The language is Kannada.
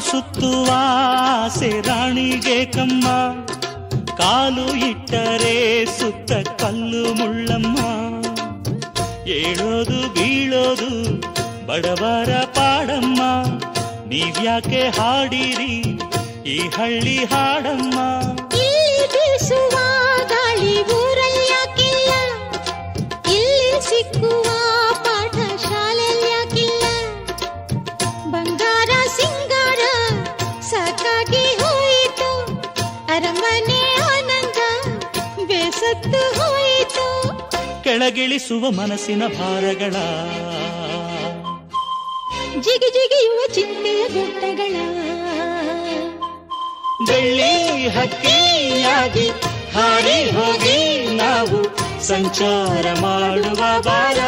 ಸುತ್ತುವ ಆಸೆ ರಾಣಿಗೆ ಕಮ್ಮ, ಕಾಲು ಇಟ್ಟರೆ ಸುತ್ತ ಕಲ್ಲು ಮುಳ್ಳಮ್ಮ. ಏಳೋದು ಬೀಳೋದು ಬಡವರ ಪಾಡಮ್ಮ, ನೀವ್ಯಾಕೆ ಹಾಡಿರಿ ಈ ಹಳ್ಳಿ ಹಾಡಮ್ಮ. ಇಲ್ಲಿ ಬೀಸುವ ಗಾಳಿ ಊರಲ್ಲಿ ಯಾಕಿಲ್ಲ, ಇಲ್ಲಿ ಸಿಕ್ಕುವ ಪಾಠ ಶಾಲೆಯಲ್ಲಿ ಯಾಕಿಲ್ಲ. ಬಂಗಾರ ಸಿಂಗಾರ ಸಾಕಾಗಿ ಹೋಯಿತು, ಅರಮನೆ ಆನಂದ ಬೇಸತ್ತು ಹೋಯಿತು. ಕೆಳಗಿಳಿಸುವ ಮನಸ್ಸಿನ ಭಾರಗಳ, ಜಿಗಿ ಜಿಗಿಯುವ ಚಿಂತೆಯ ಗುಡ್ಡಗಳ, ಬೆಳ್ಳಿ ಹಕ್ಕಿಯಾಗಿ ಹಾರಿ ಹೋಗಿ ನಾವು ಸಂಚಾರ ಮಾಡುವ ಬಾರ.